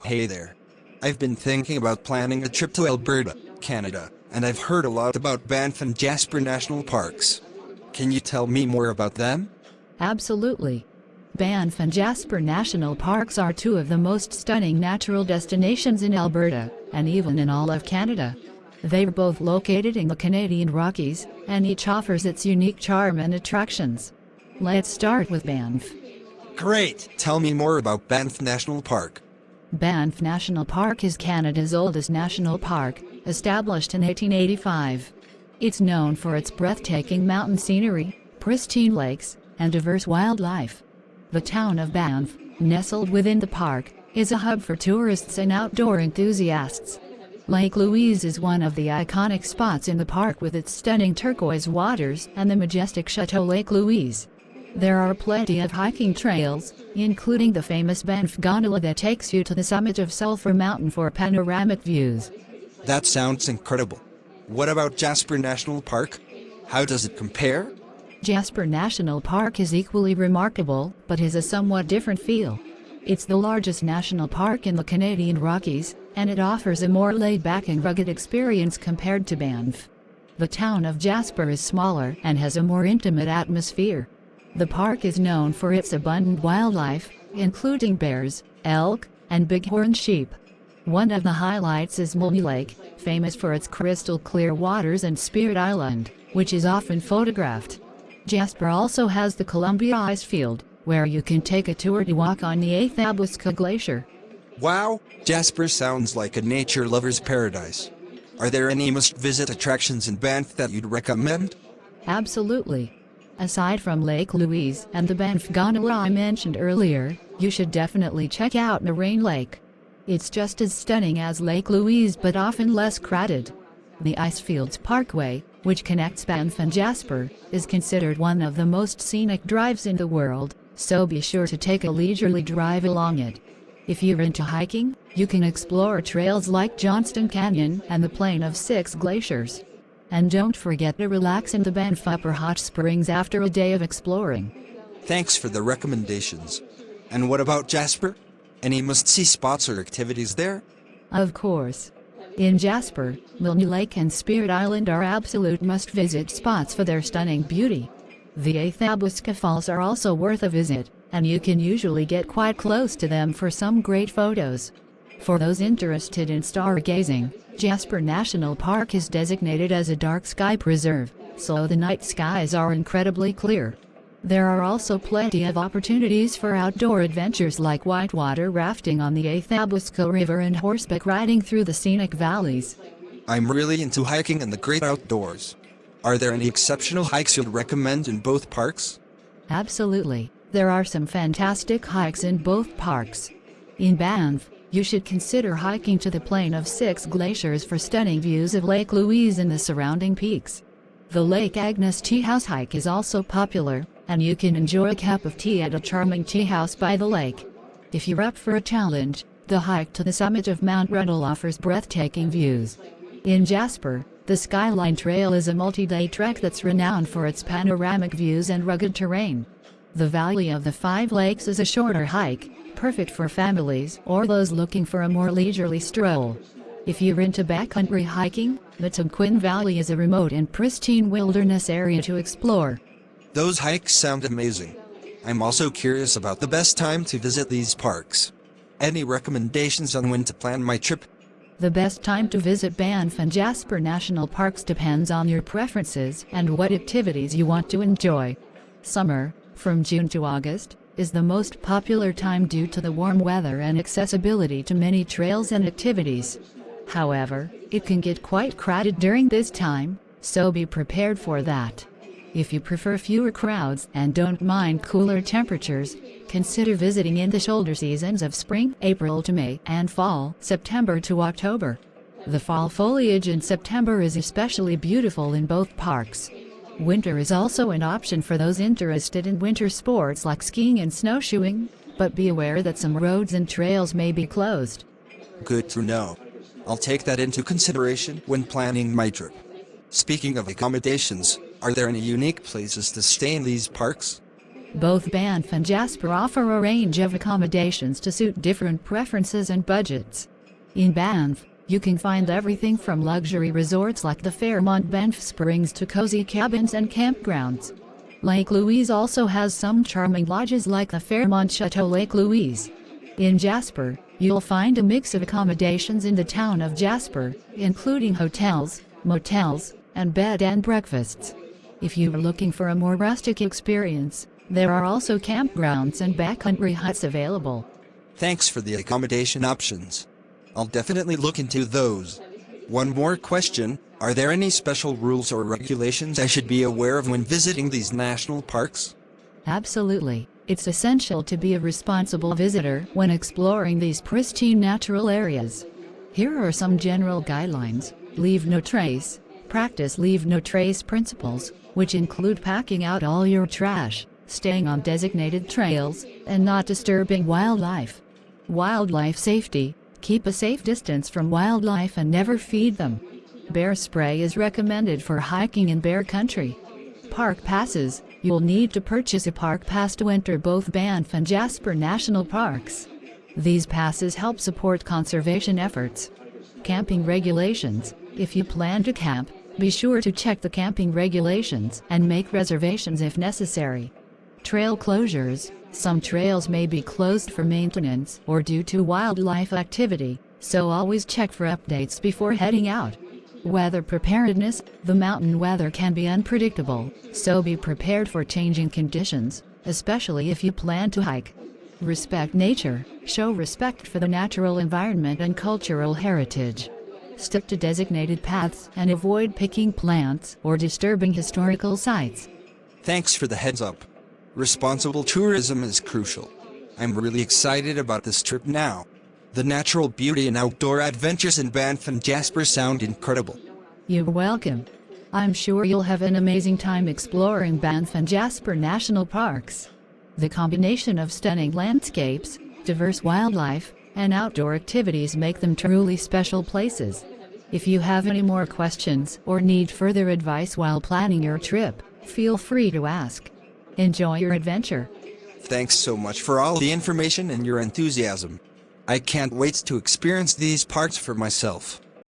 Hey there. I've been thinking about planning a trip to Alberta, Canada, and I've heard a lot about Banff and Jasper National Parks. Can you tell me more about them? Absolutely. Banff and Jasper National Parks are two of the most stunning natural destinations in Alberta, and even in all of Canada. They're both located in the Canadian Rockies, and each offers its unique charm and attractions. Let's start with Banff. Great! Tell me more about Banff National Park. Banff National Park is Canada's oldest national park, established in 1885. It's known for its breathtaking mountain scenery, pristine lakes, and diverse wildlife. The town of Banff, nestled within the park, is a hub for tourists and outdoor enthusiasts. Lake Louise is one of the iconic spots in the park with its stunning turquoise waters and the majestic Chateau Lake Louise. There are plenty of hiking trails, including the famous Banff gondola that takes you to the summit of Sulphur Mountain for panoramic views. That sounds incredible. What about Jasper National Park? How does it compare? Jasper National Park is equally remarkable, but has a somewhat different feel. It's the largest national park in the Canadian Rockies, and it offers a more laid-back and rugged experience compared to Banff. The town of Jasper is smaller and has a more intimate atmosphere. The park is known for its abundant wildlife, including bears, elk, and bighorn sheep. One of the highlights is Maligne Lake, famous for its crystal-clear waters, and Spirit Island, which is often photographed. Jasper also has the Columbia Icefield, where you can take a tour to walk on the 8th Glacier. Wow! Jasper sounds like a nature lover's paradise. Are there any must-visit attractions in Banff that you'd recommend? Absolutely. Aside from Lake Louise and the Banff gondola I mentioned earlier, you should definitely check out Maligne Lake. It's just as stunning as Lake Louise but often less crowded. The Icefields Parkway, which connects Banff and Jasper, is considered one of the most scenic drives in the world, so be sure to take a leisurely drive along it. If you're into hiking, you can explore trails like Johnston Canyon and the Plain of Six Glaciers. And don't forget to relax in the Banff Upper Hot Springs after a day of exploring. Thanks for the recommendations. And what about Jasper? Any must-see spots or activities there? Of course. In Jasper, Maligne Lake and Spirit Island are absolute must-visit spots for their stunning beauty. The 8th Falls are also worth a visit, and you can usually get quite close to them for some great photos. For those interested in stargazing, Jasper National Park is designated as a dark sky preserve, so the night skies are incredibly clear. There are also plenty of opportunities for outdoor adventures like whitewater rafting on the 8th River and horseback riding through the scenic valleys. I'm really into hiking and the great outdoors. Are there any exceptional hikes you'd recommend in both parks? Absolutely. There are some fantastic hikes in both parks. In Banff, you should consider hiking to the Plain of Six Glaciers for stunning views of Lake Louise and the surrounding peaks. The Lake Agnes Tea House hike is also popular, and you can enjoy a cup of tea at a charming tea house by the lake. If you're up for a challenge, the hike to the summit of Mount Ruddle offers breathtaking views. In Jasper, the Skyline Trail is a multi-day trek that's renowned for its panoramic views and rugged terrain. The Valley of the Five Lakes is a shorter hike, perfect for families or those looking for a more leisurely stroll. If you're into backcountry hiking, the Tonquin Valley is a remote and pristine wilderness area to explore. Those hikes sound amazing. I'm also curious about the best time to visit these parks. Any recommendations on when to plan my trip? The best time to visit Banff and Jasper National Parks depends on your preferences and what activities you want to enjoy. Summer, from June to August, is the most popular time due to the warm weather and accessibility to many trails and activities. However, it can get quite crowded during this time, so be prepared for that. If you prefer fewer crowds and don't mind cooler temperatures, consider visiting in the shoulder seasons of spring, April to May, and fall, September to October. The fall foliage in September is especially beautiful in both parks. Winter is also an option for those interested in winter sports like skiing and snowshoeing, but be aware that some roads and trails may be closed. Good to know. I'll take that into consideration when planning my trip. Speaking of accommodations, are there any unique places to stay in these parks? Both Banff and Jasper offer a range of accommodations to suit different preferences and budgets. In Banff, you can find everything from luxury resorts like the Fairmont Banff Springs to cozy cabins and campgrounds. Lake Louise also has some charming lodges like the Fairmont Chateau Lake Louise. In Jasper, you'll find a mix of accommodations in the town of Jasper, including hotels, motels, and bed and breakfasts. If you are looking for a more rustic experience, there are also campgrounds and backcountry huts available. Thanks for the accommodation options. I'll definitely look into those. One more question, are there any special rules or regulations I should be aware of when visiting these national parks? Absolutely. It's essential to be a responsible visitor when exploring these pristine natural areas. Here are some general guidelines. Leave no trace. Practice leave no trace principles, which include packing out all your trash, staying on designated trails, and not disturbing wildlife. Wildlife safety. Keep a safe distance from wildlife and never feed them. Bear spray is recommended for hiking in bear country. Park passes. You'll need to purchase a park pass to enter both Banff and Jasper National Parks. These passes help support conservation efforts. Camping regulations. If you plan to camp, be sure to check the camping regulations and make reservations if necessary. Trail closures. Some trails may be closed for maintenance or due to wildlife activity, so always check for updates before heading out. Weather preparedness. The mountain weather can be unpredictable, so be prepared for changing conditions, especially if you plan to hike. Respect nature. Show respect for the natural environment and cultural heritage. Stick to designated paths and avoid picking plants or disturbing historical sites. Thanks for the heads up. Responsible tourism is crucial. I'm really excited about this trip now. The natural beauty and outdoor adventures in Banff and Jasper sound incredible. You're welcome. I'm sure you'll have an amazing time exploring Banff and Jasper National Parks. The combination of stunning landscapes, diverse wildlife, and outdoor activities make them truly special places. If you have any more questions or need further advice while planning your trip, feel free to ask. Enjoy your adventure. Thanks so much for all the information and your enthusiasm. I can't wait to experience these parks for myself.